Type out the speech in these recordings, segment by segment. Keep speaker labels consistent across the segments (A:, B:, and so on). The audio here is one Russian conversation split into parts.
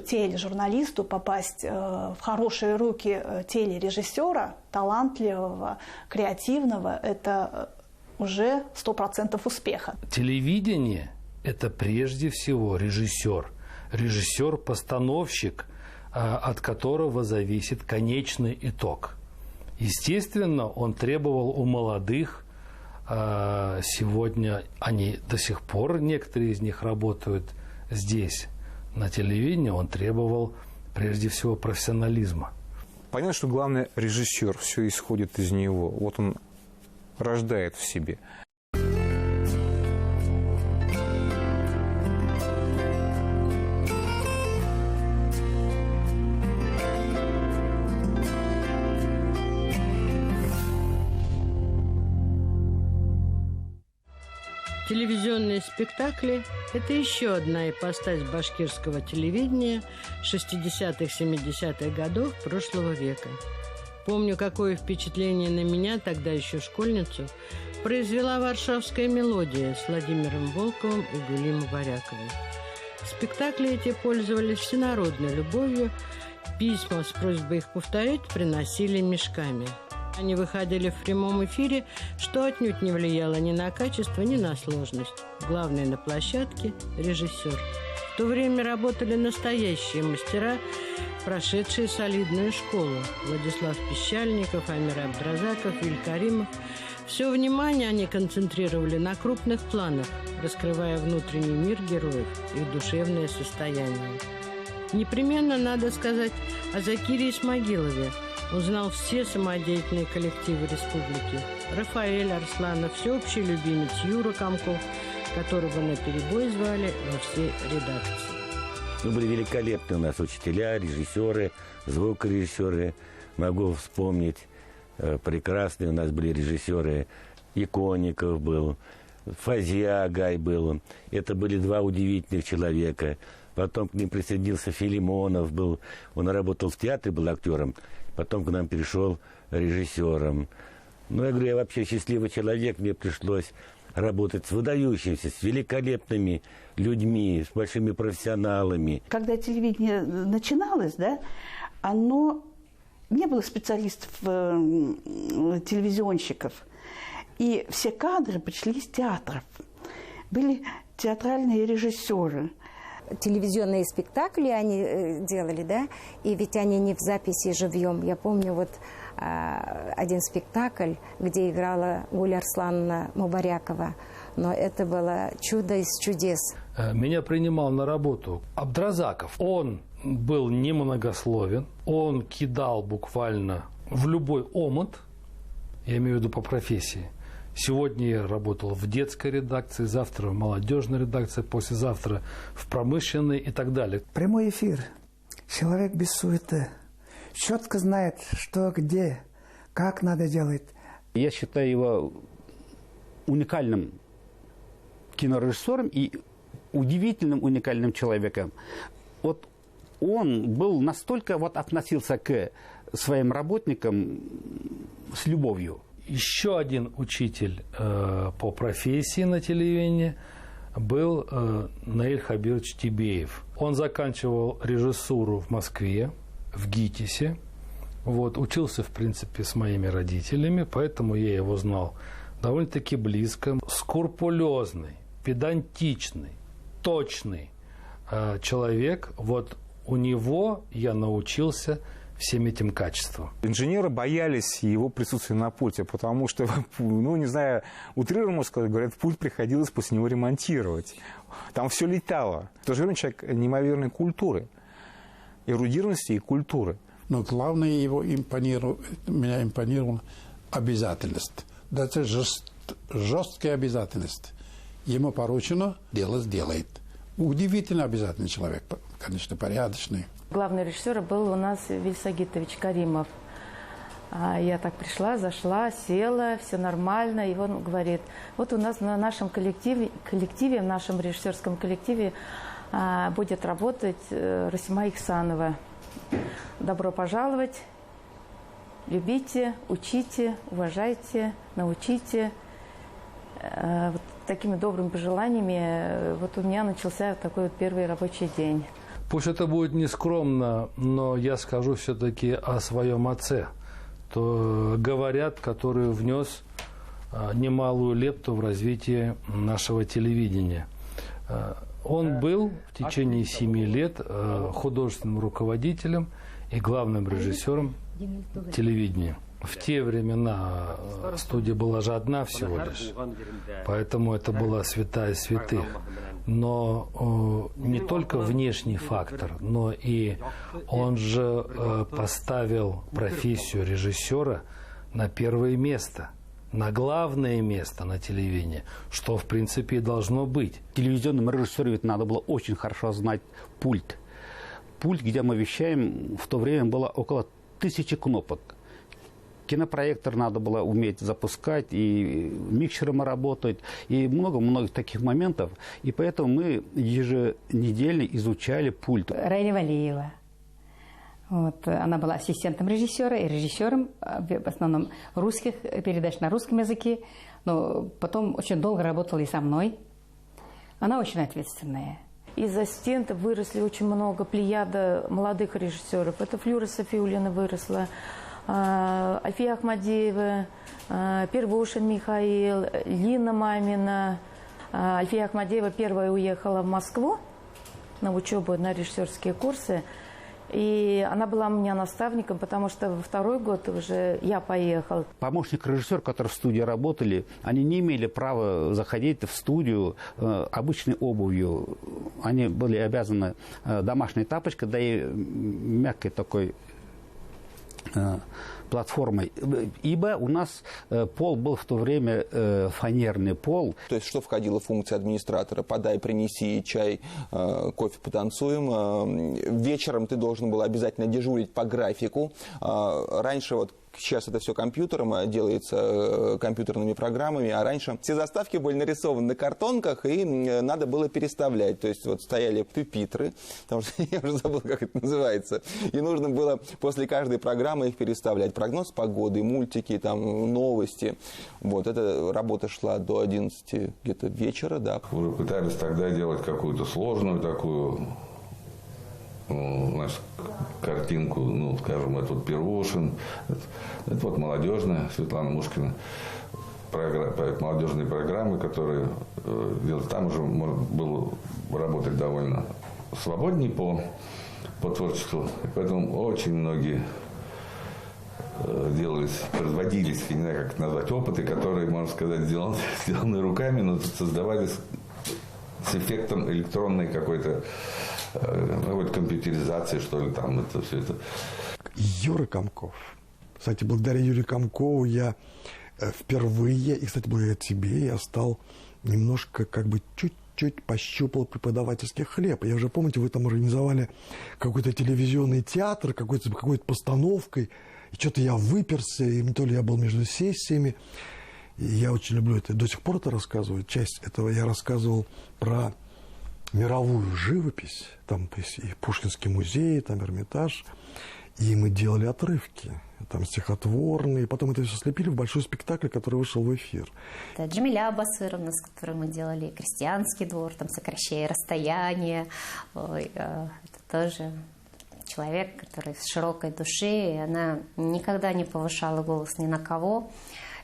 A: тележурналисту попасть в хорошие руки телережиссера, талантливого, креативного, это уже 100% успеха.
B: Телевидение – это прежде всего режиссер. Режиссер-постановщик, от которого зависит конечный итог. Естественно, он требовал у молодых, сегодня они до сих пор, некоторые из них работают здесь, на телевидении, он требовал прежде всего профессионализма.
C: Понятно, что главный режиссер, все исходит из него. Вот он рождает в себе.
D: Телевизионные спектакли – это еще одна ипостась башкирского телевидения 60-х-70-х годов прошлого века. Помню, какое впечатление на меня, тогда еще школьницу, произвела «Варшавская мелодия» с Владимиром Волковым и Гулей Мубаряковой. Спектакли эти пользовались всенародной любовью, письма с просьбой их повторять приносили мешками. Они выходили в прямом эфире, что отнюдь не влияло ни на качество, ни на сложность. Главное на площадке – режиссер. В то время работали настоящие мастера, прошедшие солидную школу. Владислав Пищальников, Амир Абдразаков, Виль Каримов. Все внимание они концентрировали на крупных планах, раскрывая внутренний мир героев, их душевное состояние. Непременно надо сказать о Закире Исмагилове. Он знал все самодеятельные коллективы республики. Рафаэль Арсланов, всеобщий любимец Юра Комков, которого наперебой звали во все редакции.
E: Были великолепные у нас учителя, режиссеры, звукорежиссеры. Могу вспомнить, прекрасные у нас были режиссеры. Иконников был, Фазия Агай был. Это были два удивительных человека. Потом к ним присоединился Филимонов был. Он работал в театре, был актером. Потом к нам перешел режиссером. Ну, я говорю, я вообще счастливый человек. Мне пришлось работать с выдающимися, с великолепными людьми, с большими профессионалами.
A: Когда телевидение начиналось, да, оно не было специалистов, телевизионщиков. И все кадры пришли из театров. Были театральные режиссеры.
F: Телевизионные спектакли они делали, да, и ведь они не в записи живьем. Я помню вот один спектакль, где играла Гуля Арслановна Мубарякова, но это было чудо из чудес.
B: Меня принимал на работу Абдразаков. Он был немногословен, он кидал буквально в любой омут, я имею в виду по профессии. Сегодня я работал в детской редакции, завтра в молодежной редакции, послезавтра в промышленной и так далее.
G: Прямой эфир. Человек без суеты. Четко знает, что, где, как надо делать.
H: Я считаю его уникальным кинорежиссером и удивительным уникальным человеком. Вот он был настолько относился к своим работникам с любовью.
B: Еще один учитель по профессии на телевидении был Наиль Хабирович Тибеев. Он заканчивал режиссуру в Москве, в ГИТИСе. Учился, в принципе, с моими родителями, поэтому я его знал довольно-таки близко. Скрупулезный, педантичный, точный человек. У него я научился всем этим качествам.
C: Инженеры боялись его присутствия на пульте, потому что, не знаю, утрированно сказать, говорят, пульт приходилось после него ремонтировать. Там все летало. В то же время человек неимоверной культуры, эрудированности и культуры.
I: Но главное меня импонировала обязательность. Да, это жесткая обязательность. Ему поручено, дело сделает. Удивительно обязательный человек, конечно, порядочный.
J: Главный режиссер был у нас Виль Сагитович Каримов. Я так пришла, зашла, села, все нормально. И он говорит, вот у нас на нашем коллективе, в нашем режиссерском коллективе будет работать Расима Ихсанова. Добро пожаловать, любите, учите, уважайте, научите. Такими добрыми пожеланиями у меня начался такой первый рабочий день.
B: Пусть это будет нескромно, но я скажу все-таки о своем отце. То говорят, который внес немалую лепту в развитие нашего телевидения. Он был в течение 7 лет художественным руководителем и главным режиссером телевидения. В те времена студия была же одна всего лишь, поэтому это была святая святых. Но не только внешний фактор, но и он же поставил профессию режиссера на первое место, на главное место на телевидении, что в принципе и должно быть.
H: Телевизионному режиссеру ведь надо было очень хорошо знать пульт. Пульт, где мы вещаем, в то время было около 1000 кнопок. Кинопроектор надо было уметь запускать, и микшером работать, и много-много таких моментов. И поэтому мы еженедельно изучали пульт.
K: Раиля Валиева. Вот, она была ассистентом режиссера и режиссером, в основном русских передач на русском языке. Но потом очень долго работала и со мной. Она очень ответственная.
J: Из ассистентов выросли очень много плеяда молодых режиссеров. Это Флюра Софиуллина выросла, Альфия Ахмадеева, Первушин Михаил, Лина Мамина. Альфия Ахмадеева первая уехала в Москву на учебу, на режиссерские курсы. И она была у меня наставником, потому что во второй год уже я поехал.
H: Помощник режиссер, которые в студии работали, они не имели права заходить в студию обычной обувью. Они были обязаны домашней тапочкой, да и мягкой такой платформой, ибо у нас пол был в то время фанерный пол.
L: То есть что входило в функции администратора? Подай, принеси чай, кофе, потанцуем. Вечером ты должен был обязательно дежурить по графику. Раньше вот сейчас это все компьютером делается, компьютерными программами, а раньше все заставки были нарисованы на картонках, и надо было переставлять. То есть вот стояли пюпитры, потому что я уже забыл, как это называется, и нужно было после каждой программы их переставлять. Прогноз погоды, мультики, там, новости. Вот, эта работа шла до 11 где-то вечера, да.
M: Уже пытались тогда делать какую-то сложную такую, значит, картинку, ну, скажем, это вот Первушин, это вот молодежная, Светлана Мушкина, молодежные программы, которые делают. Там уже можно было работать довольно свободнее по творчеству. И поэтому очень многие производились, я не знаю, как это назвать, опыты, которые, можно сказать, сделаны руками, но создавались с эффектом электронной какой-то компьютеризации, что ли, там, это все это.
N: Юра Комков. Кстати, благодаря Юрию Комкову я впервые, и, кстати, благодаря тебе, я стал немножко, как бы, чуть-чуть пощупал преподавательский хлеб. Я уже, помните, вы там организовали какой-то телевизионный театр, какой-то постановкой, и что-то я выперся, и то ли я был между сессиями. И я очень люблю это. До сих пор это рассказываю. Часть этого я рассказывал про мировую живопись, там и Пушкинский музей, там Эрмитаж, и мы делали отрывки, там стихотворные, потом это все слепили в большой спектакль, который вышел в эфир.
O: Это Джамиля Басыровна, с которой мы делали «Крестьянский двор», там «Сокращая расстояние». Это тоже человек, который с широкой души, и она никогда не повышала голос ни на кого.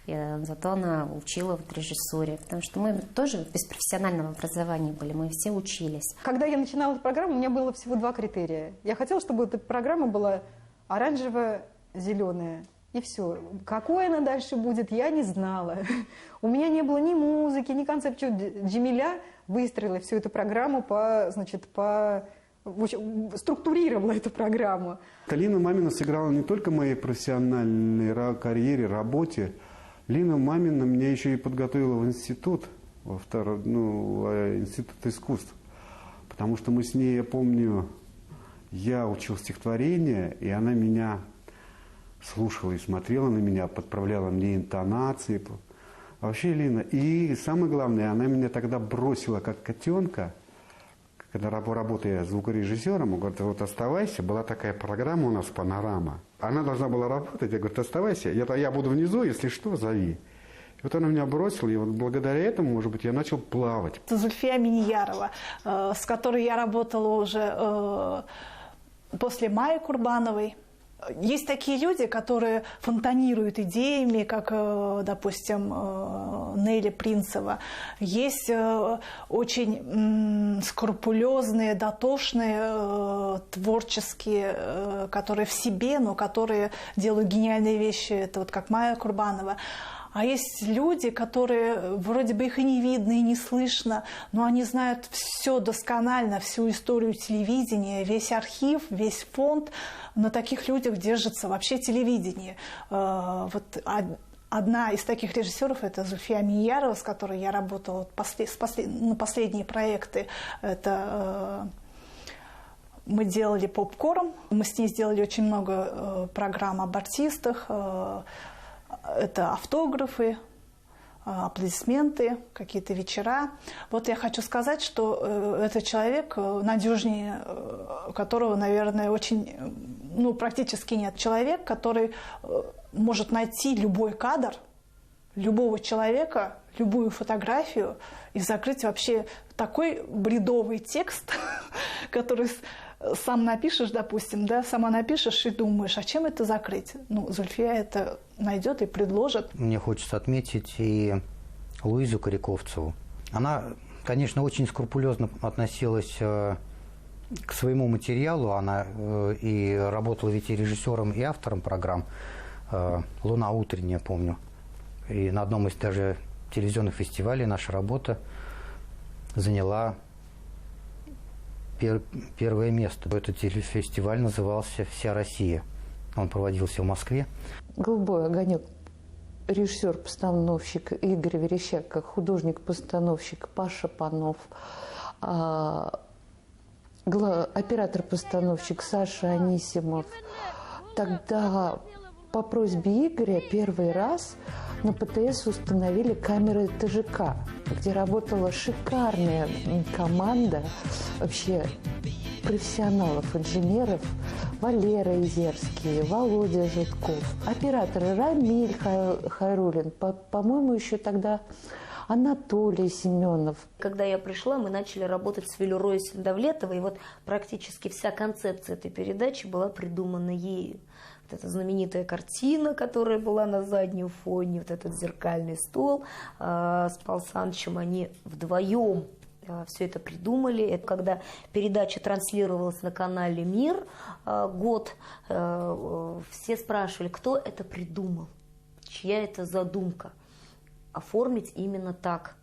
O: И зато она учила в режиссуре, потому что мы тоже без профессионального образования были, мы все учились.
P: Когда я начинала эту программу, у меня было всего 2 критерия. Я хотела, чтобы эта программа была оранжево-зеленая, и все. Какой она дальше будет, я не знала. У меня не было ни музыки, ни концепции. Джамиля выстроила всю эту программу структурировала эту программу.
Q: Лина Мамина сыграла не только в моей профессиональной карьере, работе. Лина Мамина меня еще и подготовила в институт, институт искусств. Потому что мы с ней, я помню, я учил стихотворение, и она меня слушала и смотрела на меня, подправляла мне интонации. Вообще Лина. И самое главное, она меня тогда бросила как котенка, когда работая звукорежиссером, говорит, вот оставайся, была такая программа у нас «Панорама». Она должна была работать, я говорю, оставайся, я буду внизу, если что, зови. Вот она меня бросила, и вот благодаря этому, может быть, я начал плавать.
R: Это Зульфия Миниярова, с которой я работала уже после Майи Курбановой. Есть такие люди, которые фонтанируют идеями, как, допустим, Нелли Принцева. Есть очень скрупулезные, дотошные, творческие, которые в себе, но которые делают гениальные вещи. Это вот как Майя Курбанова. А есть люди, которые вроде бы их и не видно, и не слышно, но они знают все досконально, всю историю телевидения, весь архив, весь фонд. На таких людях держится вообще телевидение. Вот одна из таких режиссеров – это Зульфия Миниярова, с которой я работала на последние проекты. Это мы делали попкорн, мы с ней сделали очень много программ об артистах. Это автографы, аплодисменты, какие-то вечера. Вот я хочу сказать, что это человек надежнее, которого, наверное, очень, практически нет. Человек, который может найти любой кадр, любого человека, любую фотографию и закрыть вообще такой бредовый текст, который сам напишешь, допустим, да, сама напишешь и думаешь, а чем это закрыть? Зульфия это найдет и предложит.
S: Мне хочется отметить и Луизу Коряковцеву. Она, конечно, очень скрупулезно относилась к своему материалу. Она и работала ведь и режиссером, и автором программ «Луна утренняя», помню. И на одном из даже телевизионных фестивалей наша работа заняла первое место. Этот телефестиваль назывался «Вся Россия». Он проводился в Москве.
T: «Голубой огонек», режиссер-постановщик Игорь Верещак, художник-постановщик Паша Панов, оператор-постановщик Саша Анисимов. Тогда по просьбе Игоря первый раз на ПТС установили камеры ТЖК, где работала шикарная команда вообще профессионалов, инженеров. Валера Изерский, Володя Житков, операторы Рамиль Хайрулин, по-моему, еще тогда Анатолий Семенов.
U: Когда я пришла, мы начали работать с Велюрой Давлетовой, и вот практически вся концепция этой передачи была придумана ею. Вот эта знаменитая картина, которая была на заднем фоне, вот этот зеркальный стол с Павлом Санычем, они вдвоем все это придумали. Это когда передача транслировалась на канале «Мир» год, все спрашивали, кто это придумал, чья это задумка оформить именно так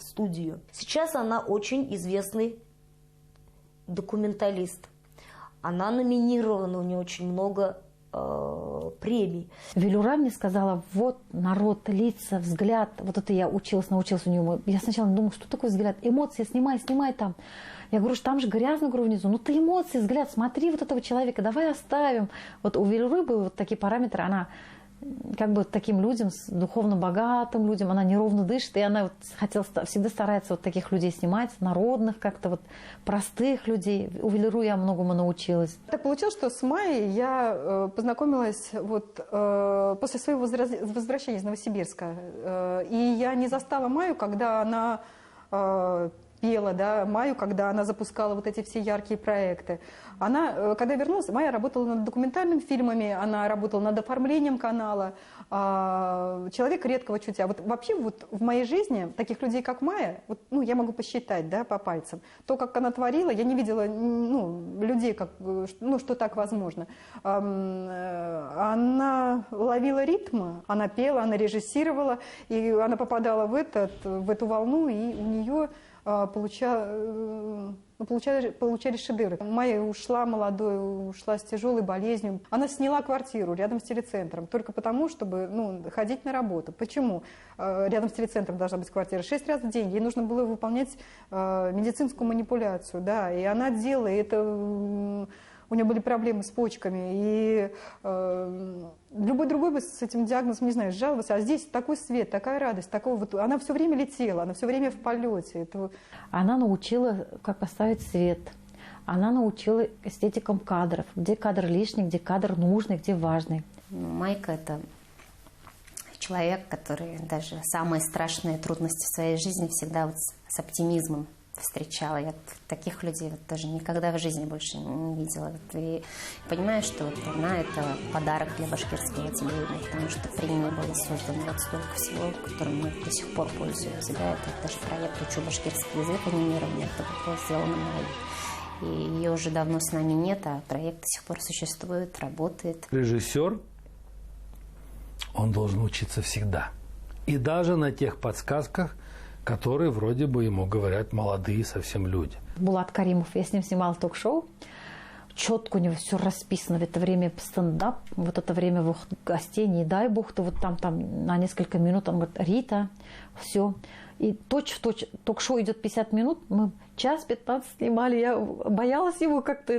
U: студию. Сейчас она очень известный документалист. Она номинирована, у нее очень много премий.
K: Велюра мне сказала, вот народ, лица, взгляд. Вот это я научилась у нее. Я сначала думала, что такое взгляд? Эмоции, снимай там. Я говорю, что там же грязно, говорю, внизу. Ну ты эмоции, взгляд, смотри вот этого человека, давай оставим. Вот у Велюры были вот такие параметры, она как бы таким людям, духовно богатым людям, она неровно дышит, и она вот всегда старается вот таких людей снимать, народных как-то вот, простых людей. У Велюры я многому научилась.
P: Так получилось, что с Майей я познакомилась вот после своего возвращения из Новосибирска. И я не застала Майю, когда она пела, да, Майю, когда она запускала вот эти все яркие проекты. Она, когда вернулась, Майя работала над документальными фильмами, она работала над оформлением канала. Человек редкого чутья. Вот вообще вот в моей жизни таких людей, как Майя, вот, я могу посчитать, да, по пальцам. То, как она творила, я не видела людей, как, что так возможно. Она ловила ритм, она пела, она режиссировала, и она попадала в эту волну, и у нее получались шедевры. Майя ушла молодой, ушла с тяжелой болезнью. Она сняла квартиру рядом с телецентром только потому, чтобы ходить на работу. Почему? Рядом с телецентром должна быть квартира. 6 раз в день ей нужно было выполнять медицинскую манипуляцию. Да, и она делала это. У нее были проблемы с почками, и любой другой бы с этим диагнозом, не знаю, жаловался. А здесь такой свет, такая радость, она все время летела, она все время в полете.
K: Она научила, как поставить свет. Она научила эстетикам кадров. Где кадр лишний, где кадр нужный, где важный.
U: Майка – это
O: человек, который даже самые страшные трудности в своей жизни всегда вот с оптимизмом встречала. Я таких людей вот даже никогда в жизни больше не видела. И понимаю, что вот война – это подарок для башкирского телевидения, потому что при ней было создано вот столько всего, которым мы до сих пор пользуемся. Да? Это даже проект «Учу башкирский язык» анимированный, это было сделано мной. И ее уже давно с нами нет, а проект до сих пор существует, работает.
B: Режиссер, он должен учиться всегда. И даже на тех подсказках, которые вроде бы ему говорят молодые совсем люди.
D: Булат Каримов, я с ним снимала ток-шоу. Четко у него все расписано. В это время стендап, вот это время гостей, не дай бог, то вот там на несколько минут он говорит: Рита, все. И точь-в-точь ток-шоу идет 50 минут, мы час 15 снимали. Я боялась его как-то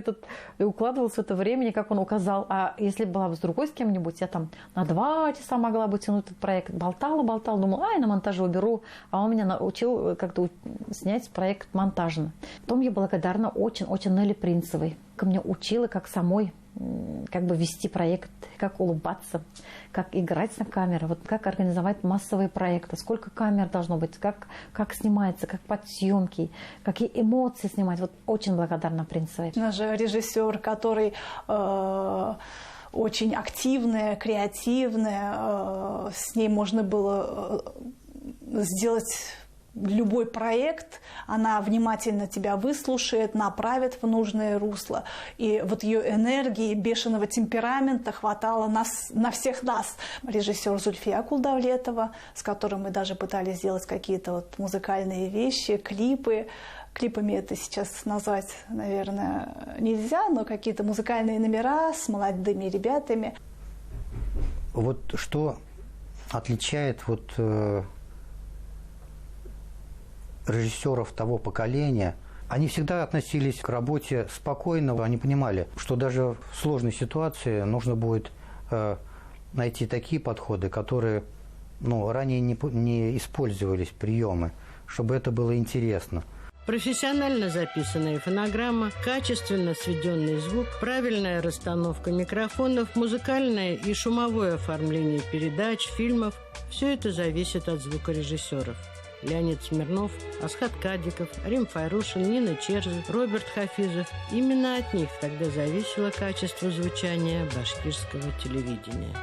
D: и укладывалась в это время, как он указал. А если была бы с другой с кем-нибудь, я там на 2 часа могла бы тянуть этот проект. Болтала, думала, на монтаже уберу. А он меня научил как-то снять проект монтажно. Потом я благодарна очень Нелли Принцевой. Меня учила, как самой как бы вести проект, как улыбаться, как играть на камеру, вот как организовать массовые проекты, сколько камер должно быть, как снимается, как подсъемки, какие эмоции снимать. Вот очень благодарна Принцевой.
R: Наш же режиссер, который очень активная, креативная, с ней можно было сделать любой проект, она внимательно тебя выслушает, направит в нужное русло. И вот ее энергии, бешеного темперамента хватало на всех нас. Режиссер Зульфия Кулдавлетова, с которым мы даже пытались сделать какие-то вот музыкальные вещи, клипы. Клипами это сейчас назвать, наверное, нельзя, но какие-то музыкальные номера с молодыми ребятами.
S: Вот что отличает режиссеров того поколения, они всегда относились к работе спокойно, они понимали, что даже в сложной ситуации нужно будет найти такие подходы, которые ранее не использовались, приемы, чтобы это было интересно.
V: Профессионально записанная фонограмма, качественно сведенный звук, правильная расстановка микрофонов, музыкальное и шумовое оформление передач, фильмов – все это зависит от звукорежиссеров. Леонид Смирнов, Асхат Кадиков, Рим Файрушин, Нина Черзы, Роберт Хафизов. Именно от них тогда зависело качество звучания башкирского телевидения.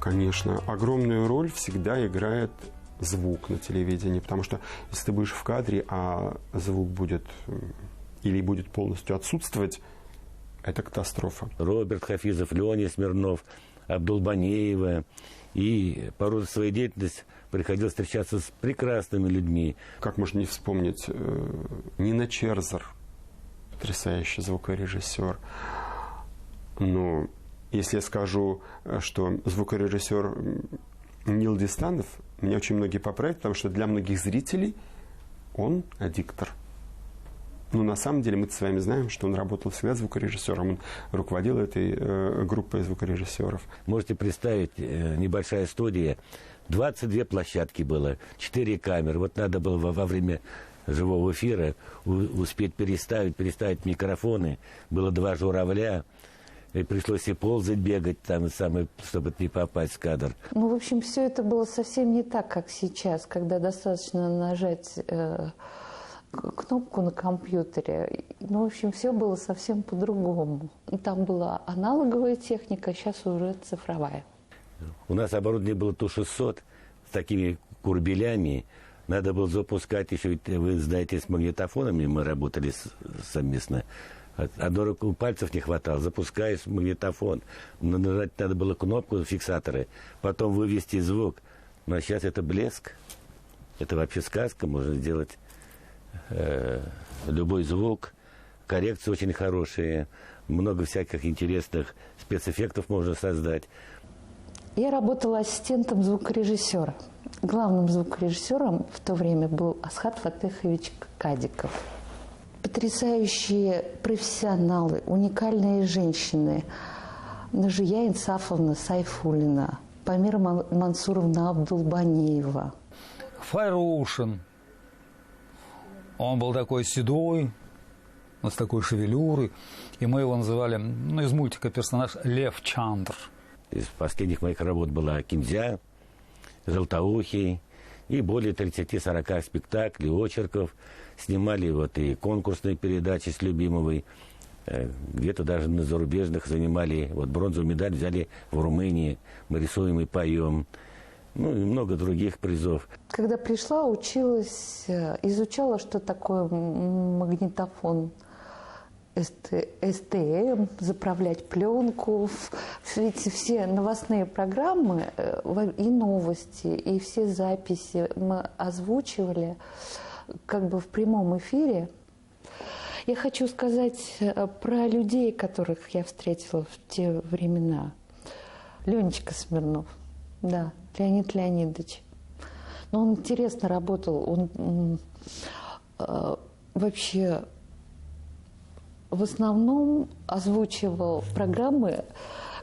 W: Конечно, огромную роль всегда играет звук на телевидении, потому что если ты будешь в кадре, а звук будет полностью отсутствовать, это катастрофа.
E: Роберт Хафизов, Леонид Смирнов, Абдулбанеева. И по роду своей деятельности приходилось встречаться с прекрасными людьми.
W: Как можно не вспомнить Нина Черзер, потрясающий звукорежиссер. Но если я скажу, что звукорежиссер Нил Дистанов, меня очень многие поправят, потому что для многих зрителей он диктор. Но на самом деле мы с вами знаем, что он работал всегда звукорежиссером, он руководил этой группой звукорежиссеров.
E: Можете представить, небольшая студия, 22 площадки было, 4 камеры. Вот надо было во время живого эфира успеть переставить микрофоны. Было 2 журавля, и пришлось и ползать, бегать, чтобы не попасть в кадр.
T: В общем, все это было совсем не так, как сейчас, когда достаточно нажать кнопку на компьютере. В общем, все было совсем по-другому. Там была аналоговая техника, сейчас уже цифровая.
E: У нас оборудование было Ту-600 с такими курбелями. Надо было запускать еще, вы знаете, с магнитофонами мы работали совместно. Одной руки пальцев не хватало. Запускаешь магнитофон. Нажать надо было кнопку, фиксаторы. Потом вывести звук. Но сейчас это блеск. Это вообще сказка. Можно сделать любой звук. Коррекции очень хорошие. Много всяких интересных спецэффектов можно создать.
T: Я работала ассистентом звукорежиссера. Главным звукорежиссером в то время был Асхат Фатехович Кадиков. Потрясающие профессионалы, уникальные женщины. Нажия Инсафовна Сайфуллина, Памира Мансуровна Абдулбанеева.
X: Файрушин. Он был такой седой, с такой шевелюрой. И мы его называли, из мультика персонаж Лев Чандр.
E: Из последних моих работ была «Кинзя», «Желтоухий». И более 30-40 спектаклей, очерков. Снимали вот и конкурсные передачи с Любимовой. Где-то даже на зарубежных занимали. Вот бронзовую медаль взяли в Румынии. Мы рисуем и поем. Ну и много других призов.
T: Когда пришла, училась, изучала, что такое магнитофон, СТМ, заправлять пленку. Все новостные программы и новости, и все записи мы озвучивали как бы в прямом эфире. Я хочу сказать про людей, которых я встретила в те времена. Ленечка Смирнов, да, Леонид Леонидович. Но он интересно работал, он вообще в основном озвучивал программы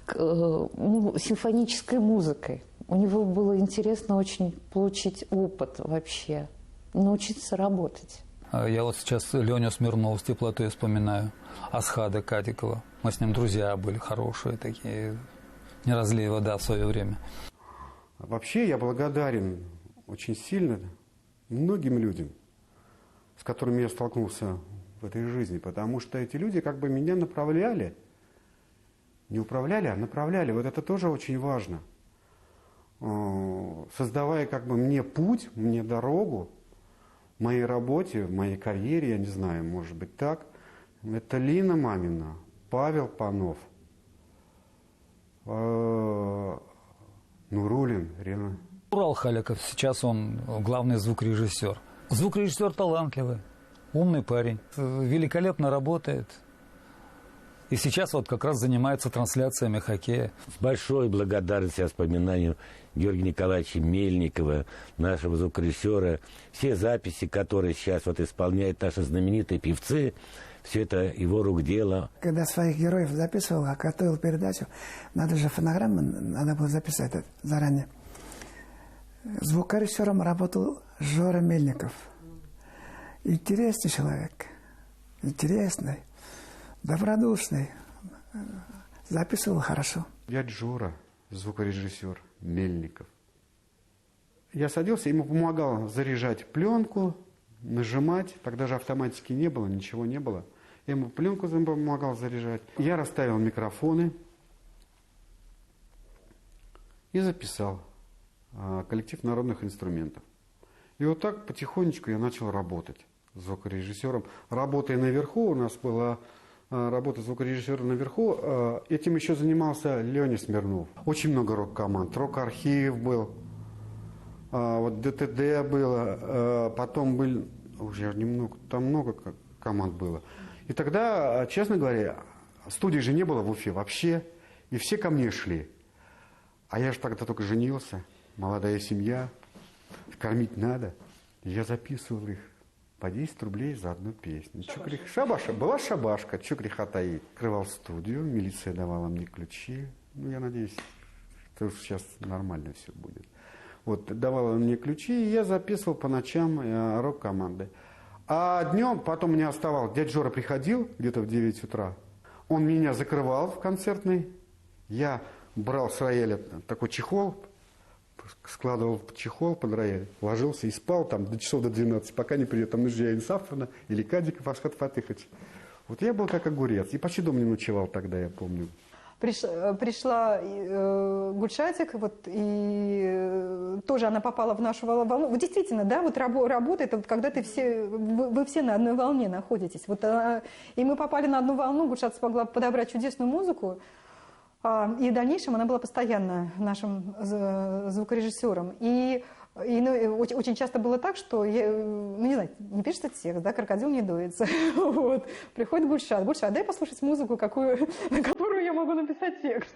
T: симфонической музыкой. У него было интересно очень получить опыт вообще, научиться работать.
X: Я вот сейчас Леню Смирнова с теплотой вспоминаю, Асхада Кадикова. Мы с ним друзья были, хорошие такие, не разлей вода в свое время.
Q: Вообще я благодарен очень сильно многим людям, с которыми я столкнулся в этой жизни, потому что эти люди как бы меня направляли, не управляли, а направляли. Вот это тоже очень важно. Создавая как бы мне путь, мне дорогу, в моей работе, в моей карьере, я не знаю, может быть так. Это Лина Мамина, Павел Панов, Нурулин, Рена.
X: Урал Халяков, сейчас он главный звукорежиссер. Звукорежиссер талантливый, умный парень, великолепно работает. И сейчас вот как раз занимается трансляциями хоккея.
E: С большой благодарностью, вспоминанию Георгия Николаевича Мельникова, нашего звукорежиссера. Все записи, которые сейчас вот исполняют наши знаменитые певцы, все это его рук дело.
A: Когда своих героев записывал, готовил передачу, надо же фонограмму, надо было записать заранее. Звукорежиссером работал Жора Мельников. Интересный человек, интересный, добродушный. Записывал хорошо.
Q: Дядя Жора, звукорежиссер Мельников. Я садился, ему помогал заряжать пленку, нажимать. Тогда же автоматики не было, ничего не было. Я ему пленку помогал заряжать. Я расставил микрофоны и записал коллектив народных инструментов. И вот так потихонечку я начал работать звукорежиссером. Работая наверху, у нас была работа звукорежиссера наверху. Этим еще занимался Леня Смирнов. Очень много рок-команд. Рок-архив был, вот ДТД было, потом был, уже немного, там много команд было. И тогда, честно говоря, студии же не было в Уфе вообще, и все ко мне шли. А я же тогда только женился, молодая семья, кормить надо. И я записывал их по 10 рублей за одну песню. Шабаша. Была шабашка, что греха таить. Открывал студию, милиция давала мне ключи. Ну, я надеюсь, что сейчас нормально все будет. Вот, давала мне ключи, и я записывал по ночам рок-команды. А днем потом мне оставалось. Дядя Жора приходил где-то в 9 утра. Он меня закрывал в концертной. Я брал с рояля такой чехол, складывал в чехол под рояль, ложился и спал там до часов до 12, пока не придет там Нуржия Инсафовна или Кадиков Асхат Фатыхович. Вот я был как огурец. И почти дома не ночевал тогда, я помню.
P: Пришла Гульшатик, вот, и тоже она попала в нашу волну. Вот действительно, да, вот работа, это вот когда вы все на одной волне находитесь. Вот, и мы попали на одну волну, Гульшат смогла подобрать чудесную музыку. И в дальнейшем она была постоянно нашим звукорежиссером. И очень часто было так, что, не знаю, не пишется текст, да, крокодил не дуется. Вот. Приходит Гульшат. Гульшат, дай послушать музыку, на которую я могу написать текст.